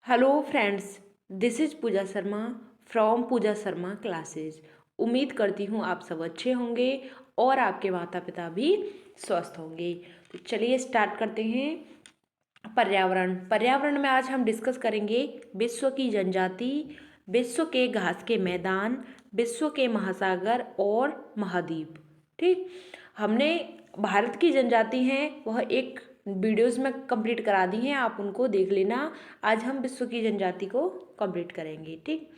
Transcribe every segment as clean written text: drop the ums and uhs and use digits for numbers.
Hello friends, this is Pooja Sharma from Pooja Sharma classes. उम्मीद करती हूँ आप सब अच्छे होंगे और आपके माता पिता भी स्वस्थ होंगे। तो चलिए स्टार्ट करते हैं। पर्यावरण में आज हम डिस्कस करेंगे विश्व की जनजाति, विश्व के घास के मैदान, विश्व के महासागर और महाद्वीप। ठीक, हमने भारत की जनजाति हैं वह एक वीडियोस में कंप्लीट करा दी हैं, आप उनको देख लेना। आज हम विश्व की जनजाति को कंप्लीट करेंगे। ठीक,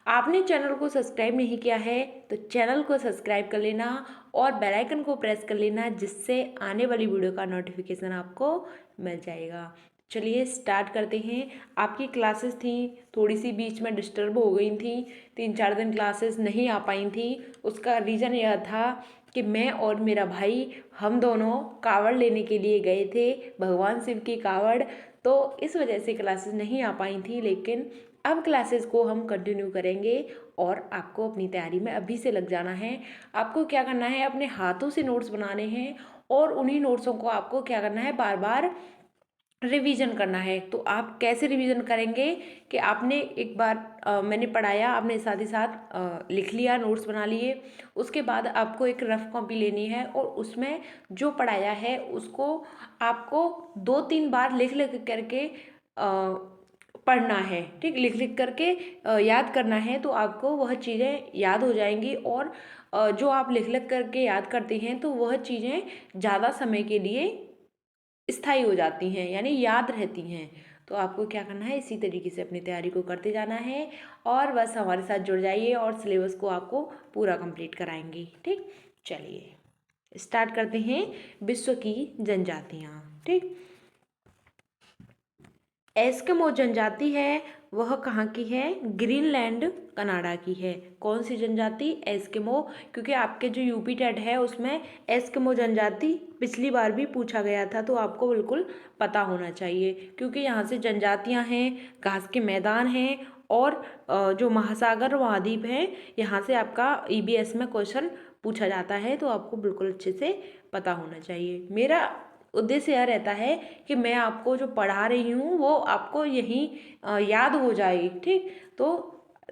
आपने चैनल को सब्सक्राइब नहीं किया है तो चैनल को सब्सक्राइब कर लेना और बेल आइकन को प्रेस कर लेना, जिससे आने वाली वीडियो का नोटिफिकेशन आपको मिल जाएगा। चलिए स्टार्ट करते हैं। आपकी क्लासेस थी थोड़ी सी बीच में डिस्टर्ब हो गई थी, 3-4 दिन क्लासेस नहीं आ पाई थी। उसका रीज़न यह था कि मैं और मेरा भाई हम दोनों कावड़ लेने के लिए गए थे, भगवान शिव की कावड़, तो इस वजह से क्लासेस नहीं आ पाई थी। लेकिन अब क्लासेस को हम कंटिन्यू करेंगे और आपको अपनी तैयारी में अभी से लग जाना है। आपको क्या करना है, अपने हाथों से नोट्स बनाने हैं और उन्हीं नोट्सों को आपको क्या करना है, बार बार रिवीजन करना है। तो आप कैसे रिवीजन करेंगे कि आपने एक बार मैंने पढ़ाया, आपने साथ ही साथ लिख लिया, नोट्स बना लिए। उसके बाद आपको एक रफ कॉपी लेनी है और उसमें जो पढ़ाया है उसको आपको 2-3 बार लिख लिख करके पढ़ना है। ठीक, लिख लिख करके याद करना है, तो आपको वह चीज़ें याद हो जाएंगी। और जो आप लिख लिख करके याद करते हैं तो वह चीज़ें ज़्यादा समय के लिए स्थायी हो जाती हैं, यानी याद रहती हैं। तो आपको क्या करना है, इसी तरीके से अपनी तैयारी को करते जाना है और बस हमारे साथ जुड़ जाइए और सिलेबस को आपको पूरा कंप्लीट कराएंगे। ठीक, चलिए स्टार्ट करते हैं। विश्व की जनजातियाँ। ठीक, एस्किमो जनजाति है वह कहाँ की है, ग्रीनलैंड कनाडा की है। कौन सी जनजाति, एस्किमो। क्योंकि आपके जो यूपी टेट है उसमें एस्किमो जनजाति पिछली बार भी पूछा गया था, तो आपको बिल्कुल पता होना चाहिए। क्योंकि यहाँ से जनजातियाँ हैं, घास के मैदान हैं और जो महासागर महाद्वीप हैं, यहाँ से आपका ईबीएस में क्वेश्चन पूछा जाता है, तो आपको बिल्कुल अच्छे से पता होना चाहिए। मेरा उद्देश्य यह रहता है कि मैं आपको जो पढ़ा रही हूँ वो आपको यहीं याद हो जाए। ठीक, तो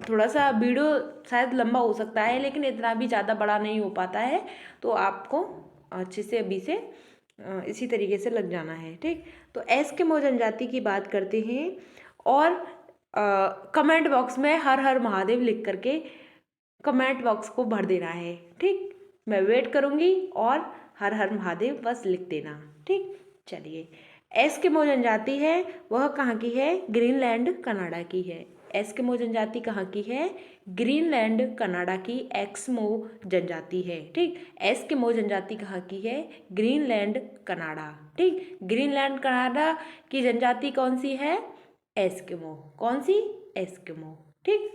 थोड़ा सा वीडियो शायद लंबा हो सकता है लेकिन इतना भी ज़्यादा बड़ा नहीं हो पाता है, तो आपको अच्छे से अभी से इसी तरीके से लग जाना है। ठीक, तो एस्किमो जनजाति की बात करते हैं और कमेंट बॉक्स में हर हर महादेव लिख करके कमेंट बॉक्स को भर देना है। ठीक, मैं वेट करूँगी और हर हर महादेव बस लिख देना। ठीक, चलिए एस्किमो जनजाति है वह कहाँ की है, ग्रीनलैंड कनाडा की है। एस्किमो जनजाति कहाँ की है, ग्रीनलैंड कनाडा की एक्समो जनजाति है। ठीक, एस्किमो जनजाति कहाँ की है, ग्रीनलैंड कनाडा। ठीक, ग्रीनलैंड कनाडा की जनजाति कौन सी है, एस्किमो। कौन सी, एस्किमो। ठीक,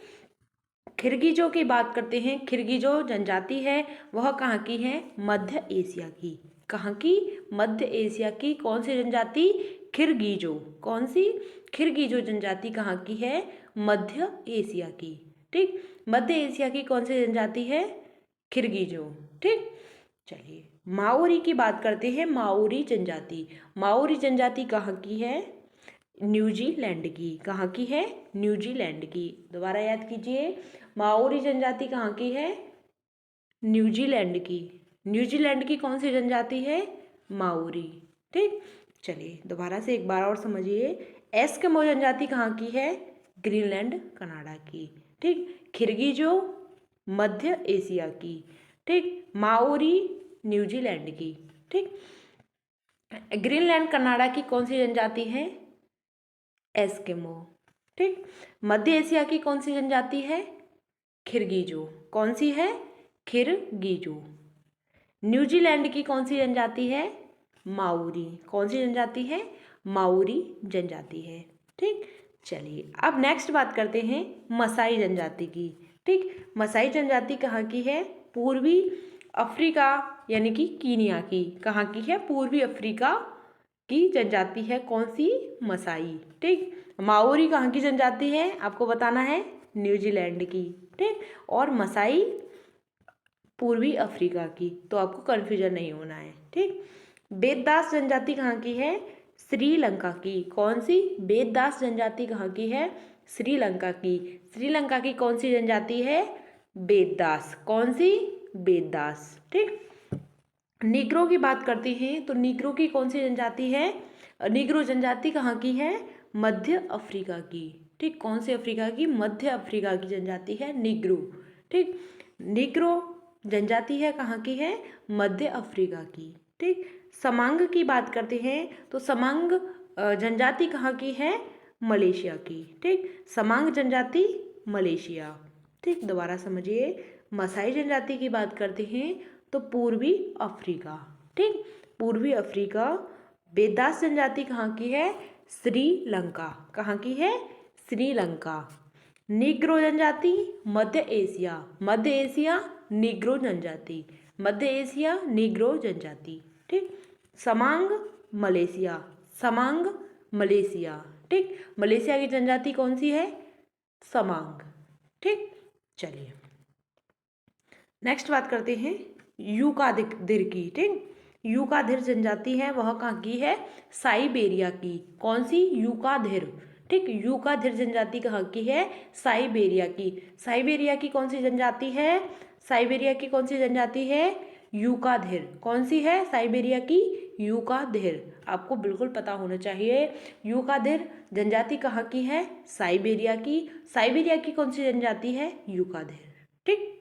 खिरगिजों की बात करते हैं। खिरगिजो जनजाति है वह कहाँ की है, मध्य एशिया की। कहाँ की, मध्य एशिया की। कौन सी जनजाति, खिरगिजो। कौन सी, खिरगिजो जनजाति कहाँ की है, मध्य एशिया की। ठीक, मध्य एशिया की कौन सी जनजाति है, खिरगिजो। ठीक, चलिए माओरी की बात करते हैं। माओरी जनजाति, माओरी जनजाति कहाँ की है, न्यूजीलैंड की। कहाँ की है, न्यूजीलैंड की। दोबारा याद कीजिए, माओरी जनजाति कहाँ की है, न्यूजीलैंड की। न्यूजीलैंड की कौन सी जनजाति है, माओरी। ठीक, चलिए दोबारा से एक बार और समझिए। एस्किमो जनजाति कहाँ की है, ग्रीनलैंड कनाडा की। ठीक, खिरगिजो मध्य एशिया की। ठीक, माओरी न्यूजीलैंड की। ठीक, ग्रीनलैंड कनाडा की कौन सी जनजाति है, एस्किमो। ठीक, मध्य एशिया की कौन सी जनजाति है, खिरगिजो। कौन सी है, खिरगिजो। न्यूजीलैंड की कौन सी जनजाति है, माओरी। कौन सी जनजाति है, माओरी जनजाति है। ठीक, चलिए अब नेक्स्ट बात करते हैं मसाई जनजाति की। ठीक, मसाई जनजाति कहाँ की है, पूर्वी अफ्रीका यानी कि कीनिया की। कहाँ की है, पूर्वी अफ्रीका की जनजाति है। कौन सी, मसाई। ठीक, माओरी कहाँ की जनजाति है, आपको बताना है, न्यूजीलैंड की। ठीक, और मसाई पूर्वी अफ्रीका की, तो आपको कन्फ्यूजन नहीं होना है। ठीक, बेदास जनजाति कहाँ की है, श्रीलंका की। कौन सी? बेददास जनजाति कहाँ की है? श्रीलंका की। श्रीलंका की कौन सी जनजाति है? बेददास। कौन सी? बेददास। ठीक। नीग्रो की बात करते हैं तो नीग्रो की कौन सी जनजाति है? नीग्रो जनजाति कहाँ की है? मध्य अफ्रीका की। ठीक। कौन से अफ्रीका की? मध्य अफ्रीका की जनजाति है नीग्रो। ठीक। नीग्रो जनजाति है कहाँ की है? मध्य अफ्रीका की। ठीक। समांग की बात करते हैं तो समांग जनजाति कहाँ की है? मलेशिया की। ठीक। समांग जनजाति मलेशिया। ठीक। दोबारा समझिए, मसाई जनजाति की बात करते हैं तो पूर्वी अफ्रीका। ठीक। पूर्वी अफ्रीका। बेदास जनजाति कहाँ की है? श्रीलंका। कहाँ की है? श्रीलंका। नीग्रो जनजाति मध्य एशिया। मध्य एशिया नीग्रो जनजाति। मध्य एशिया नीग्रो जनजाति। ठीक। समांग मलेशिया। समांग मलेशिया। ठीक। मलेशिया की जनजाति कौन सी है? समांग। ठीक। चलिए नेक्स्ट बात करते हैं यूकादिर की। ठीक। यूकादिर जनजाति है वह कहाँ की है? साइबेरिया की। कौन सी? यूकादिर। ठीक। यूकादिर जनजाति कहाँ की है? साइबेरिया की। साइबेरिया की कौन सी जनजाति है? साइबेरिया की कौन सी जनजाति है? यूकादिर। कौन सी है? साइबेरिया की यूकादिर। आपको बिल्कुल पता होना चाहिए। यूकादिर जनजाति कहाँ की है? साइबेरिया की। साइबेरिया की कौन सी जनजाति है? यूकादिर। ठीक।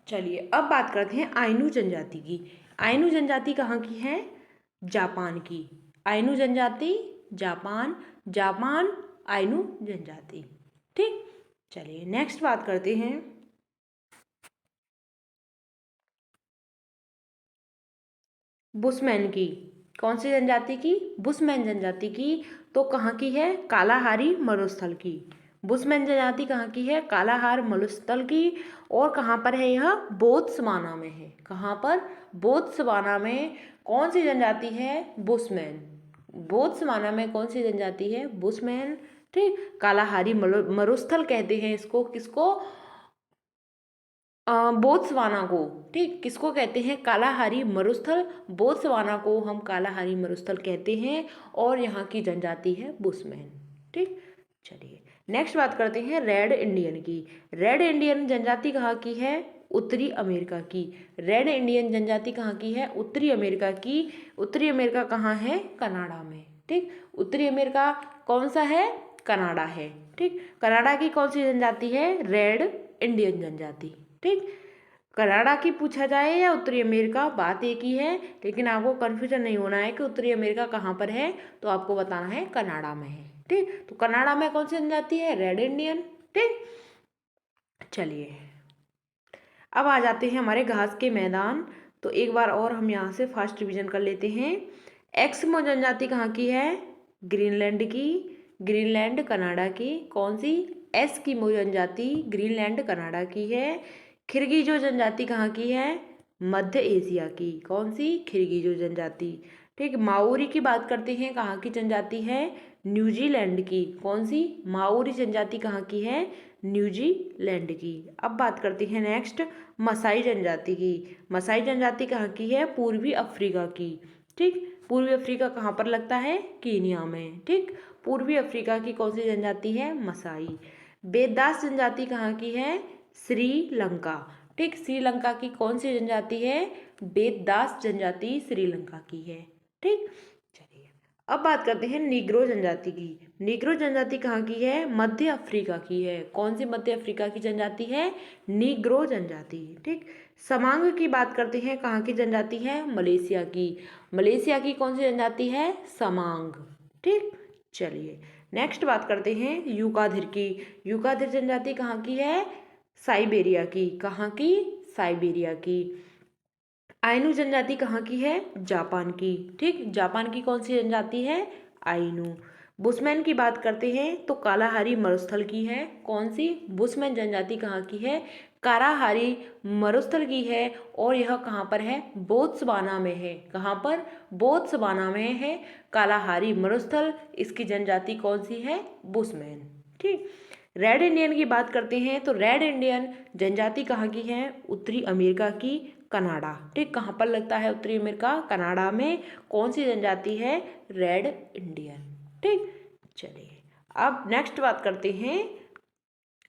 चलिए अब बात करते हैं आइनू जनजाति की। आइनू जनजाति कहाँ की है? जापान की। आइनू जनजाति जापान। जापान आइनू जनजाति। ठीक। चलिए नेक्स्ट बात करते हैं बुशमैन की। कौन सी जनजाति की? बुशमैन जनजाति की। तो कहाँ की है? कालाहारी मरुस्थल की। बुशमैन जनजाति कहाँ की है? कालाहार मरुस्थल की। और कहाँ पर है यह? बोत्सवाना में है। कहाँ पर? बोत्सवाना में। कौन सी जनजाति है? बुशमैन। बोत्सवाना में कौन सी जनजाति है? बुशमैन। ठीक। कालाहारी मरुस्थल कहते हैं इसको। किसको? बोत्सवाना को। ठीक। किसको कहते हैं? कालाहारी मरुस्थल। बोत्सवाना को हम कालाहारी मरुस्थल कहते हैं और यहाँ की जनजाति है बुशमैन। ठीक। चलिए नेक्स्ट बात करते हैं रेड इंडियन की। रेड इंडियन जनजाति कहाँ की है? उत्तरी अमेरिका की। रेड इंडियन जनजाति कहाँ की है? उत्तरी अमेरिका की। उत्तरी अमेरिका कहाँ है? कनाडा में। ठीक। उत्तरी अमेरिका कौन सा है? कनाडा है। ठीक। कनाडा की कौन सी जनजाति है? रेड इंडियन जनजाति। ठीक। कनाडा की पूछा जाए या उत्तरी अमेरिका, बात एक ही है, लेकिन आपको कन्फ्यूजन नहीं होना है कि उत्तरी अमेरिका कहाँ पर है, तो आपको बताना है कनाडा में है। ठीक। तो कनाडा में कौन सी जनजाति है? Red Indian. ठीक। चलिए अब आ जाते हैं हमारे घास के मैदान। तो एक बार और हम यहाँ से फास्ट रिवीजन कर लेते हैं। एक्समो जनजाति कहाँ की है? ग्रीनलैंड की। ग्रीनलैंड कनाडा की। कौन सी? एस्किमो जनजाति ग्रीनलैंड कनाडा की है। खिरगिजो जनजाति कहाँ की है? मध्य एशिया की। कौन सी? खिरगिजो जनजाति। ठीक। माओरी की बात करते हैं, कहाँ की जनजाति है? न्यूजीलैंड की। कौन सी? माओरी जनजाति कहाँ की है? न्यूजीलैंड की। अब बात करते हैं नेक्स्ट मसाई जनजाति की। मसाई जनजाति कहाँ की है? पूर्वी अफ्रीका की। ठीक। पूर्वी अफ्रीका कहाँ पर लगता है? कीनिया में। ठीक। पूर्वी अफ्रीका की कौन सी जनजाति है? मसाई। बेदास जनजाति कहाँ की है? श्रीलंका। ठीक। श्रीलंका की कौन सी जनजाति है? बेदास जनजाति श्रीलंका की है। ठीक। चलिए अब बात करते हैं नीग्रो जनजाति की। नीग्रो जनजाति कहाँ की है? मध्य अफ्रीका की है। कौन सी मध्य अफ्रीका की जनजाति है? नीग्रो जनजाति। ठीक। समांग की बात करते हैं, कहाँ की जनजाति है? मलेशिया की। मलेशिया की कौन सी जनजाति है? समांग। ठीक। चलिए नेक्स्ट बात करते हैं यूकाधिर की। यूकाधिर जनजाति कहाँ की है? साइबेरिया की। कहाँ की? साइबेरिया की। आइनू जनजाति कहाँ की है? जापान की। ठीक। जापान की कौन सी जनजाति है? आइनू। बुशमैन की बात करते हैं तो कालाहारी मरुस्थल की है। कौन सी? बुशमैन जनजाति कहाँ की है? कालाहारी मरुस्थल की है और यह कहाँ पर है? बोत्सवाना में है। कहाँ पर? बोत्सवाना में है कालाहारी मरुस्थल। इसकी जनजाति कौन सी है? बुशमैन। ठीक। रेड इंडियन की बात करते हैं तो रेड इंडियन जनजाति कहाँ की है? उत्तरी अमेरिका की। कनाडा। ठीक, कहाँ पर लगता है उत्तरी अमेरिका? कनाडा में। कौन सी जनजाति है? Red Indian. ठीक, चलिए अब नेक्स्ट बात करते हैं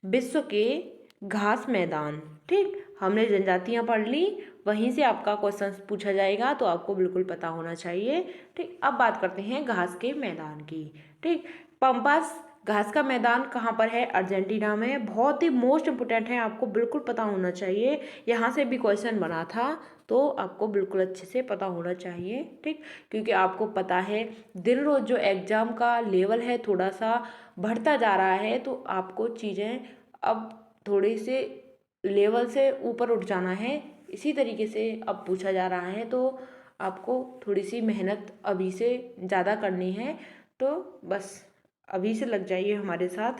विश्व के घास मैदान। ठीक, हमने जनजातियां पढ़ ली, वहीं से आपका क्वेश्चन पूछा जाएगा तो आपको बिल्कुल पता होना चाहिए। ठीक, अब बात करते हैं घास के मैदान की। ठीक, पंपास घास का मैदान कहाँ पर है? अर्जेंटीना में। बहुत ही मोस्ट इम्पोर्टेंट है, आपको बिल्कुल पता होना चाहिए। यहाँ से भी क्वेश्चन बना था तो आपको बिल्कुल अच्छे से पता होना चाहिए। ठीक, क्योंकि आपको पता है दिन रोज जो एग्ज़ाम का लेवल है थोड़ा सा बढ़ता जा रहा है, तो आपको चीज़ें अब थोड़ी से लेवल से ऊपर उठ जाना है। इसी तरीके से अब पूछा जा रहा है तो आपको थोड़ी सी मेहनत अभी से ज़्यादा करनी है, तो बस अभी से लग जाइए हमारे साथ।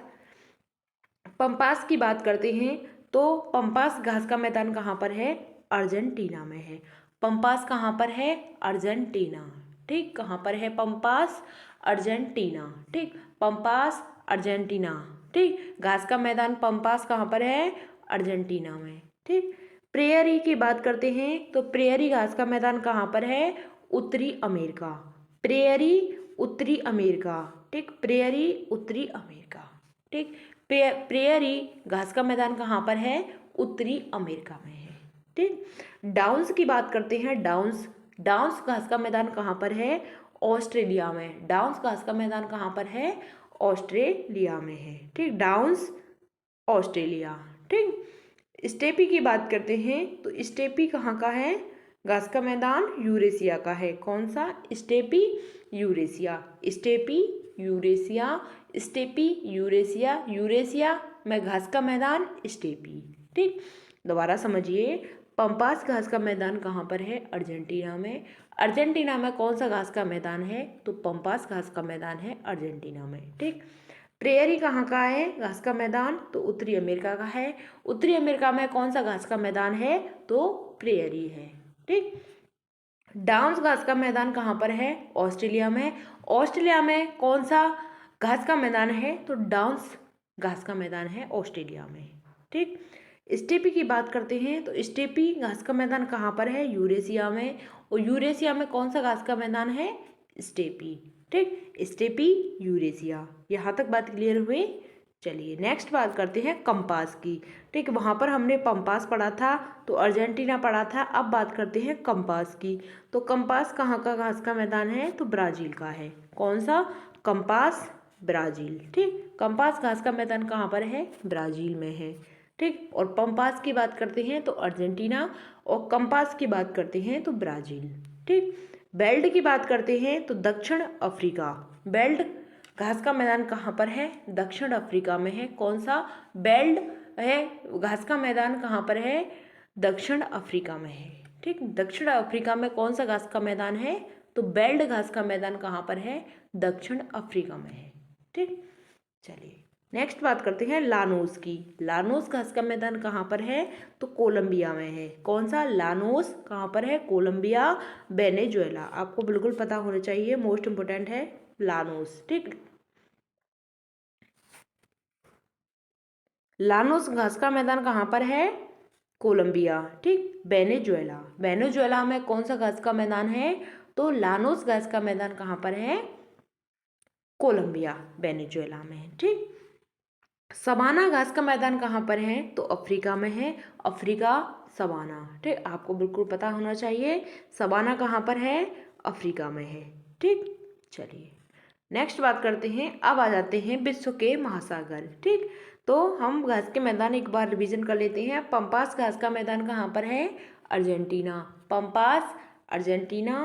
पंपास की बात करते हैं तो पंपास घास का मैदान कहाँ पर है? अर्जेंटीना में है। पंपास कहाँ पर है? अर्जेंटीना। ठीक, कहाँ पर है पंपास? अर्जेंटीना। ठीक, पंपास अर्जेंटीना। ठीक, घास का मैदान पंपास कहाँ पर है? अर्जेंटीना में। ठीक, प्रेयरी की बात करते हैं तो प्रेयरी घास का मैदान कहाँ पर है? उत्तरी अमेरिका। प्रेयरी उत्तरी अमेरिका। ठीक, प्रेयरी उत्तरी अमेरिका। ठीक, प्रेयरी घास का मैदान कहाँ पर है? उत्तरी अमेरिका में है। ठीक, डाउन्स की बात करते हैं। डाउन्स डाउन्स घास का मैदान कहाँ पर है? ऑस्ट्रेलिया में। डाउन्स घास का मैदान कहाँ पर है? ऑस्ट्रेलिया में है। ठीक, डाउन्स ऑस्ट्रेलिया। ठीक, स्टेपी की बात करते हैं तो स्टेपी कहाँ का है? घास का मैदान यूरेशिया का है। कौन सा? Steppe Eurasia. Steppe Eurasia. Steppe Eurasia. Eurasia में घास का मैदान स्टेपी। ठीक, दोबारा समझिए, पंपास घास का मैदान कहाँ पर है? अर्जेंटीना में। अर्जेंटीना में कौन सा घास का मैदान है? तो पंपास घास का मैदान है अर्जेंटीना में। ठीक, प्रेयरी कहाँ का है घास का मैदान? तो उत्तरी अमेरिका का है। उत्तरी अमेरिका में कौन सा घास का मैदान है? तो प्रेयरी है। ठीक, डाउन्स घास का मैदान कहाँ पर है? ऑस्ट्रेलिया में। ऑस्ट्रेलिया में कौन सा घास का मैदान है? तो डाउन्स घास का मैदान है ऑस्ट्रेलिया में। ठीक, स्टेपी की बात करते हैं तो स्टेपी घास का मैदान कहाँ पर है? यूरेशिया में। और यूरेशिया में कौन सा घास का मैदान है? स्टेपी। ठीक, स्टेपी यूरेशिया। यहाँ तक बात क्लियर हुई? चलिए नेक्स्ट बात करते हैं कंपास की। ठीक, वहाँ पर हमने पंपास पढ़ा था तो अर्जेंटीना पढ़ा था। अब बात करते हैं कंपास की। तो कंपास कहाँ का घास का मैदान है? तो ब्राज़ील का है। कौन सा? Compass Brazil. ठीक, कंपास घास का मैदान कहाँ पर है? ब्राज़ील में है। ठीक, और पंपास की बात करते हैं तो अर्जेंटीना, और कंपास की बात करते हैं तो ब्राज़ील। ठीक, बेल्ट की बात करते हैं तो दक्षिण अफ्रीका। बेल्ट घास का मैदान कहाँ पर है? दक्षिण अफ्रीका में है। कौन सा? बेल्ट है घास का मैदान कहाँ पर है? दक्षिण अफ्रीका में है। ठीक, दक्षिण अफ्रीका में कौन सा घास का मैदान है? तो बेल्ट घास का मैदान कहाँ पर है? दक्षिण अफ्रीका में है। ठीक, चलिए नेक्स्ट बात करते हैं लानोस की। लानोस घास का मैदान कहाँ पर है? तो कोलंबिया में है। कौन सा? लानोस कहाँ पर है? Colombia, Venezuela. आपको बिल्कुल पता होना चाहिए, मोस्ट इम्पोर्टेंट है लानोस। ठीक, लानोस घास का मैदान कहाँ पर है? कोलंबिया। ठीक, वेनेजुएला। वेनेजुएला में कौन सा घास का मैदान है? तो लानोस घास का मैदान कहाँ पर है? कोलंबिया, वेनेजुएला में। ठीक, सवाना घास का मैदान कहाँ पर है? तो अफ्रीका में है। Africa, savanna. ठीक, आपको बिल्कुल पता होना चाहिए सवाना कहाँ पर है? अफ्रीका में है। ठीक, चलिए नेक्स्ट बात करते हैं। अब आ जाते हैं विश्व के महासागर। ठीक, तो हम घास के मैदान एक बार रिवीजन कर लेते हैं। पंपास घास का मैदान कहाँ पर है? अर्जेंटीना। Pampas Argentina.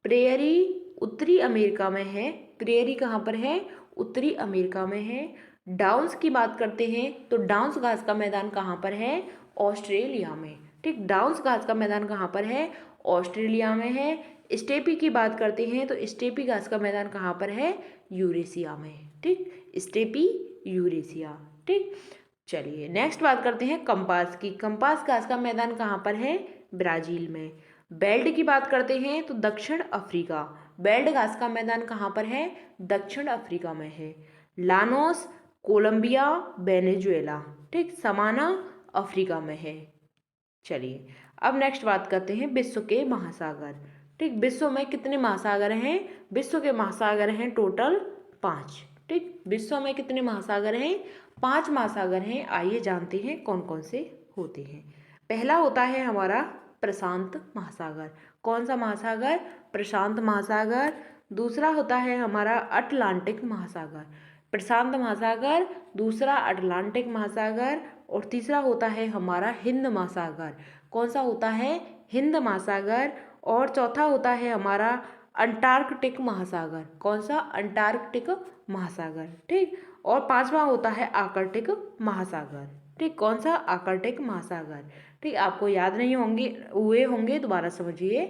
प्रेयरी उत्तरी अमेरिका में है। प्रेयरी कहाँ पर है? उत्तरी अमेरिका में है। डाउन्स की बात करते हैं तो डाउन्स घास का मैदान कहाँ पर है? ऑस्ट्रेलिया में। ठीक, डाउन्स घास का मैदान कहाँ पर है? ऑस्ट्रेलिया में है। स्टेपी की बात करते हैं तो स्टेपी घास का मैदान कहाँ पर है? यूरेशिया में। ठीक, स्टेपी यूरेशिया। ठीक, चलिए नेक्स्ट बात करते हैं कंपास की। कंपास घास का मैदान कहाँ पर है? ब्राज़ील में। बेल्ट की बात करते हैं तो दक्षिण अफ्रीका। बेल्ट घास का मैदान कहाँ पर है? दक्षिण अफ्रीका में है। Llanos Colombia, Venezuela. ठीक, समाना अफ्रीका में है। चलिए अब नेक्स्ट बात करते हैं विश्व के महासागर। ठीक, विश्व में कितने महासागर हैं? विश्व के महासागर हैं टोटल 5। ठीक, विश्व में कितने महासागर हैं? 5 महासागर हैं। आइए जानते हैं कौन कौन से होते हैं। पहला होता है हमारा प्रशांत महासागर। कौन सा महासागर? प्रशांत महासागर। दूसरा होता है हमारा अटलांटिक महासागर। प्रशांत महासागर, दूसरा अटलांटिक महासागर, और तीसरा होता है हमारा हिंद महासागर। कौन सा होता है? हिंद महासागर। और चौथा होता है हमारा अंटार्कटिक महासागर। कौन सा? अंटार्कटिक महासागर। ठीक, और पांचवा होता है आर्कटिक महासागर। ठीक, कौन सा? आर्कटिक महासागर। ठीक, आपको याद नहीं होंगे, दोबारा समझिए।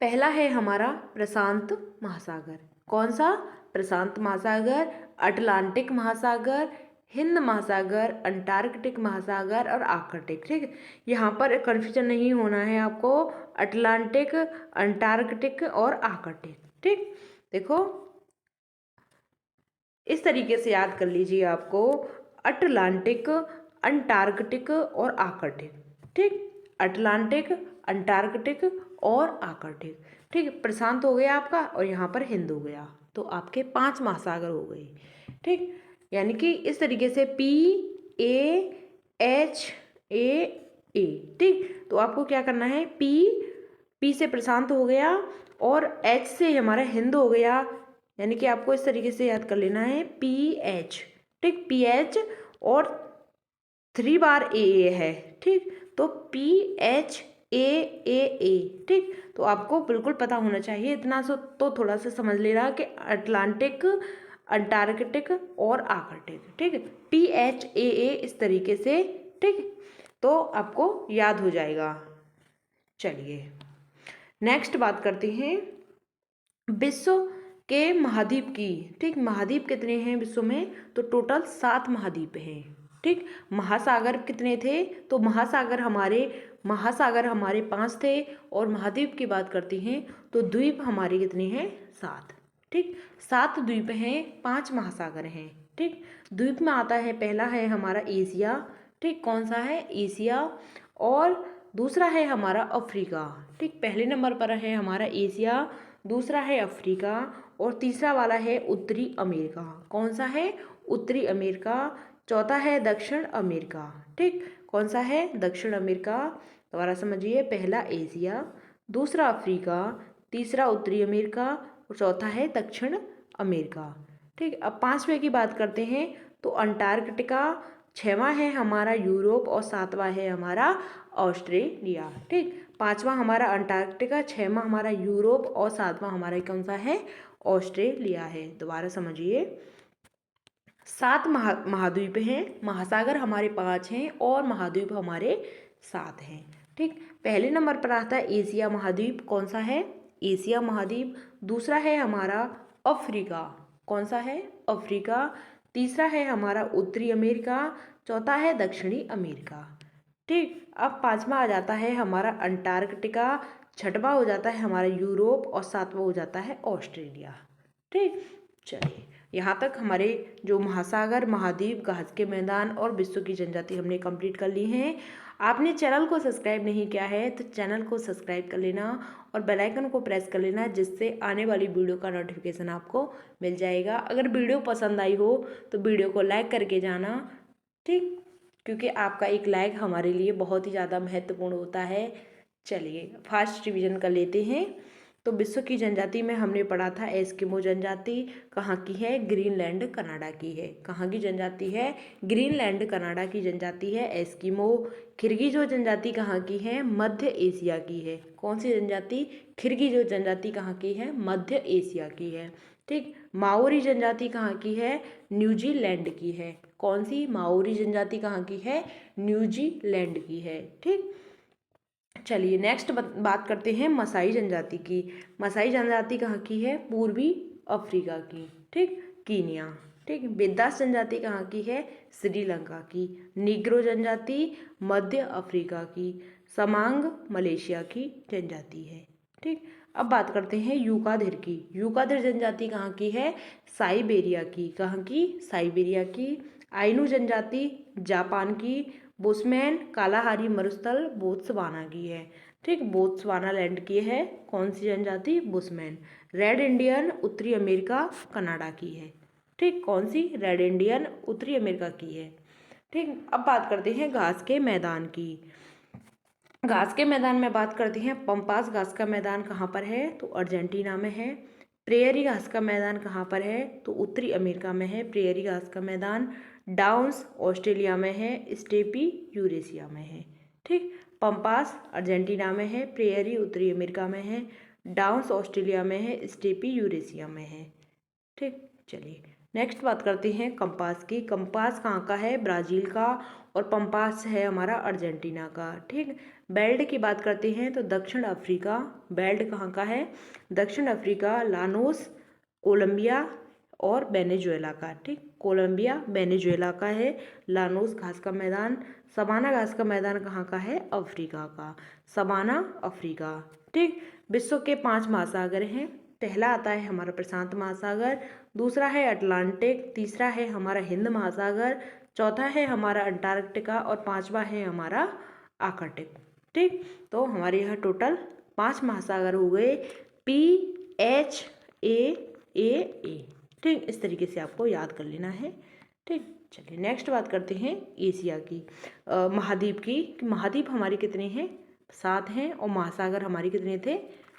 पहला है हमारा प्रशांत महासागर। कौन सा? प्रशांत महासागर, अटलांटिक महासागर, हिंद महासागर, अंटार्कटिक महासागर और आर्कटिक। ठीक, यहाँ पर कन्फ्यूजन नहीं होना है आपको, अटलांटिक, अंटार्कटिक और आर्कटिक। ठीक, देखो इस तरीके से याद कर लीजिए आपको, अटलांटिक, अंटार्कटिक और आर्कटिक। ठीक, अटलांटिक, अंटार्कटिक और आर्कटिक। ठीक, प्रशांत हो गया आपका और यहाँ पर हिंद हो गया, तो आपके 5 महासागर हो गए। ठीक, यानी कि इस तरीके से PAHAA। ठीक, तो आपको क्या करना है, पी से प्रशांत हो गया और H से हमारा हिंद हो गया, यानी कि आपको इस तरीके से याद कर लेना है PH। ठीक, PH और 3 बार AA है। ठीक, तो PHAAA। ठीक, तो आपको बिल्कुल पता होना चाहिए इतना तो थोड़ा सा समझ ले रहा कि अटलांटिक, अंटार्कटिक और आर्कटिक। ठीक, PHAA इस तरीके से। ठीक, तो आपको याद हो जाएगा। चलिए नेक्स्ट बात करते हैं विश्व के महाद्वीप की। ठीक, महाद्वीप कितने हैं विश्व में? तो टोटल 7 महाद्वीप हैं। ठीक, महासागर कितने थे? तो महासागर हमारे 5 थे। और महाद्वीप की बात करते हैं तो द्वीप हमारे कितने हैं? 7। ठीक, 7 द्वीप हैं, 5 महासागर हैं। ठीक, द्वीप में आता है, पहला है हमारा एशिया। ठीक, कौन सा है? एशिया। और दूसरा है हमारा अफ्रीका। ठीक, पहले नंबर पर है हमारा एशिया, दूसरा है अफ्रीका और तीसरा वाला है उत्तरी अमेरिका। कौन सा है? उत्तरी अमेरिका। चौथा है दक्षिण अमेरिका। ठीक, कौन सा है? दक्षिण अमेरिका। दोबारा समझिए, पहला एशिया, दूसरा अफ्रीका, तीसरा उत्तरी अमेरिका और चौथा है दक्षिण अमेरिका। ठीक, अब 5वें की बात करते हैं तो अंटार्कटिका, 6वां है हमारा यूरोप और 7वां है हमारा ऑस्ट्रेलिया। ठीक, 5वां हमारा अंटार्कटिका, 6वां हमारा यूरोप और 7वां हमारा कौन सा है? ऑस्ट्रेलिया है। दोबारा समझिए, 7 महाद्वीप हैं, महासागर हमारे 5 हैं और महाद्वीप हमारे 7 हैं। ठीक, पहले नंबर पर आता है एशिया महाद्वीप। कौन सा है? एशिया महाद्वीप। दूसरा है हमारा अफ्रीका। कौन सा है? अफ्रीका। तीसरा है हमारा उत्तरी अमेरिका, चौथा है दक्षिणी अमेरिका। ठीक, अब 5वां आ जाता है हमारा अंटार्कटिका, 6वां हो जाता है हमारा यूरोप और 7वां हो जाता है ऑस्ट्रेलिया। ठीक, चलिए यहाँ तक हमारे जो महासागर, महाद्वीप, घास के मैदान और विश्व की जनजाति हमने कंप्लीट कर ली हैं। आपने चैनल को सब्सक्राइब नहीं किया है तो चैनल को सब्सक्राइब कर लेना और बेल आइकन को प्रेस कर लेना, जिससे आने वाली वीडियो का नोटिफिकेशन आपको मिल जाएगा। अगर वीडियो पसंद आई हो तो वीडियो को लाइक करके जाना। ठीक, क्योंकि आपका एक लाइक हमारे लिए बहुत ही ज़्यादा महत्वपूर्ण होता है। चलिए फास्ट रिवीजन कर लेते हैं। तो विश्व की जनजाति में हमने पढ़ा था एस्किमो जनजाति कहाँ की है? ग्रीनलैंड कनाडा की है। कहाँ की जनजाति है? ग्रीनलैंड कनाडा की जनजाति है एस्किमो। किर्गिजो जनजाति कहाँ की है? मध्य एशिया की है। कौन सी जनजाति? किर्गिजो जनजाति कहाँ की है? मध्य एशिया की है। ठीक, माओरी जनजाति कहाँ की है? न्यूजीलैंड की है। कौन सी? माओरी जनजाति कहाँ की है? न्यूजीलैंड की है। ठीक, चलिए नेक्स्ट बात करते हैं मसाई जनजाति की। मसाई जनजाति कहाँ की है? पूर्वी अफ्रीका की। ठीक, कीनिया। ठीक, बेदास जनजाति कहाँ की है? श्रीलंका की। निग्रो जनजाति मध्य अफ्रीका की। समांग मलेशिया की जनजाति है। ठीक, अब बात करते हैं यूकाधिर की। यूकाधिर जनजाति कहाँ की है? साइबेरिया की। कहाँ की? साइबेरिया की। आइनू जनजाति जापान की। बुशमैन कालाहारी मरुस्थल बोत्सवाना की है। ठीक, बोत्सवाना लैंड की है कौन सी जनजाति? बुशमैन। रेड इंडियन उत्तरी अमेरिका कनाडा की है। ठीक, कौन सी? रेड इंडियन उत्तरी अमेरिका की है। ठीक, अब बात करते हैं घास के मैदान की। घास के मैदान में बात करते हैं। पंपास घास का मैदान कहाँ पर है? तो अर्जेंटीना में है। प्रेयरी घास का मैदान कहाँ पर है? तो उत्तरी अमेरिका में है प्रेयरी घास का मैदान। डाउन्स ऑस्ट्रेलिया में है, स्टेपी यूरेशिया में है। ठीक, पंपास अर्जेंटीना में है, प्रेयरी उत्तरी अमेरिका में है, डाउन्स ऑस्ट्रेलिया में है, स्टेपी यूरेशिया में है। ठीक, चलिए नेक्स्ट बात करते हैं कंपास की। कंपास कहाँ का है? ब्राज़ील का, और पंपास है हमारा अर्जेंटीना का। ठीक, बेल्ट की बात करते हैं तो दक्षिण अफ्रीका। बेल्ट कहाँ का है? दक्षिण अफ्रीका, लानोस, कोलंबिया और वेनेजुएला का। ठीक, कोलंबिया वेनेजुएला का है लानोस घास का मैदान। सवाना घास का मैदान कहाँ का है? अफ्रीका का, सवाना अफ्रीका। ठीक, विश्व के 5 महासागर हैं। पहला आता है हमारा प्रशांत महासागर, दूसरा है अटलांटिक, तीसरा है हमारा हिंद महासागर, चौथा है हमारा अंटार्कटिका और पांचवा है हमारा आर्कटिक। ठीक, तो हमारे यहाँ टोटल 5 महासागर हो गए, PHAAA। ठीक, इस तरीके से आपको याद कर लेना है। ठीक, चलिए नेक्स्ट बात करते हैं एशिया की, महाद्वीप की। महाद्वीप हमारे कितने हैं? 7 हैं, और महासागर हमारे कितने थे?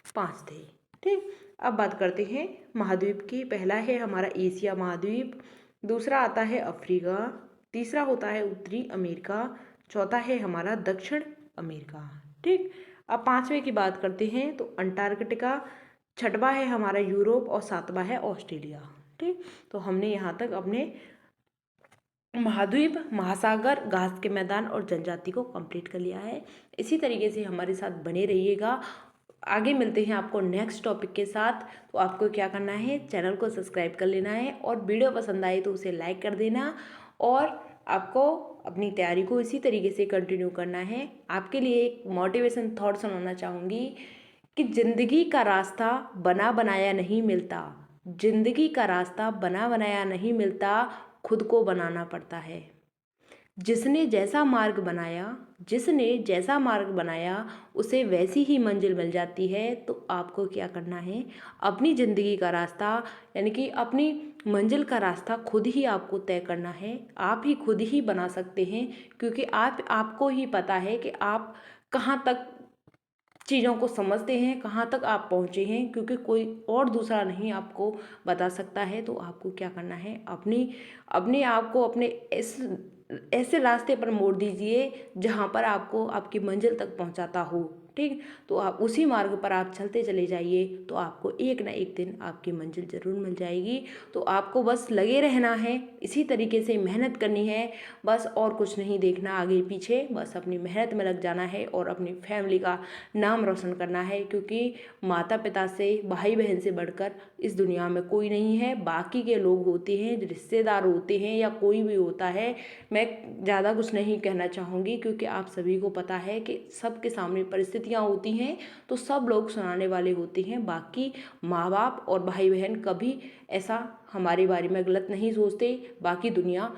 5 थे। ठीक, अब बात करते हैं महाद्वीप की। पहला है हमारा एशिया महाद्वीप, दूसरा आता है अफ्रीका, तीसरा होता है उत्तरी अमेरिका, चौथा है हमारा दक्षिण अमेरिका। ठीक, अब पांचवे की बात करते हैं तो अंटार्कटिका, छठवां है हमारा यूरोप और सातवां है ऑस्ट्रेलिया। ठीक, तो हमने यहाँ तक अपने महाद्वीप, महासागर, घास के मैदान और जनजाति को कंप्लीट कर लिया है। इसी तरीके से हमारे साथ बने रहिएगा। आगे मिलते हैं आपको नेक्स्ट टॉपिक के साथ। तो आपको क्या करना है? चैनल को सब्सक्राइब कर लेना है, और वीडियो पसंद आए तो उसे लाइक कर देना, और आपको अपनी तैयारी को इसी तरीके से कंटिन्यू करना है। आपके लिए एक मोटिवेशन थॉट सुनाना चाहूँगी कि ज़िंदगी का रास्ता बना बनाया नहीं मिलता, ज़िंदगी का रास्ता बना बनाया नहीं मिलता, खुद को बनाना पड़ता है। जिसने जैसा मार्ग बनाया, जिसने जैसा मार्ग बनाया उसे वैसी ही मंजिल मिल जाती है। तो आपको क्या करना है? अपनी ज़िंदगी का रास्ता, यानी कि अपनी मंजिल का रास्ता खुद ही आपको तय करना है। आप ही खुद ही बना सकते हैं, क्योंकि आपको ही पता है कि आप कहाँ तक चीज़ों को समझते हैं, कहाँ तक आप पहुँचे हैं, क्योंकि कोई और दूसरा नहीं आपको बता सकता है। तो आपको क्या करना है? अपने आप को अपने ऐसे रास्ते पर मोड़ दीजिए जहाँ पर आपको आपकी मंजिल तक पहुँचाता हो। ठीक, तो आप उसी मार्ग पर आप चलते चले जाइए, तो आपको एक ना एक दिन आपकी मंजिल ज़रूर मिल जाएगी। तो आपको बस लगे रहना है, इसी तरीके से मेहनत करनी है, बस और कुछ नहीं देखना आगे पीछे, बस अपनी मेहनत में लग जाना है और अपनी फैमिली का नाम रोशन करना है। क्योंकि माता पिता से, भाई बहन से बढ़कर इस दुनिया में कोई नहीं है। बाकी के लोग होते हैं, रिश्तेदार होते हैं, या कोई भी होता है। मैं ज़्यादा कुछ नहीं कहना चाहूँगी, क्योंकि आप सभी को पता है कि सबके सामने परिस्थितियाँ होती हैं, तो सब लोग सुनाने वाले होते हैं। बाकी माँ बाप और भाई बहन कभी ऐसा हमारे बारे में गलत नहीं सोचते। बाकी दुनिया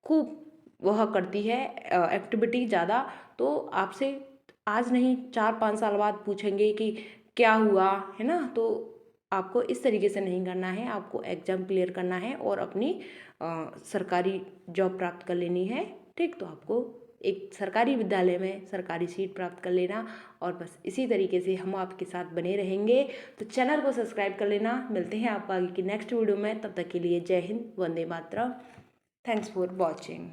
खूब वह करती है एक्टिविटी ज़्यादा, तो आपसे आज नहीं 4-5 साल बाद पूछेंगे कि क्या हुआ, है ना। तो आपको इस तरीके से नहीं करना है, आपको एग्ज़ाम क्लियर करना है और अपनी सरकारी जॉब प्राप्त कर लेनी है। ठीक, तो आपको एक सरकारी विद्यालय में सरकारी सीट प्राप्त कर लेना, और बस इसी तरीके से हम आपके साथ बने रहेंगे। तो चैनल को सब्सक्राइब कर लेना। मिलते हैं आपको आगे की नेक्स्ट वीडियो में, तब तक के लिए जय हिंद, वंदे मातरम। Thanks for watching.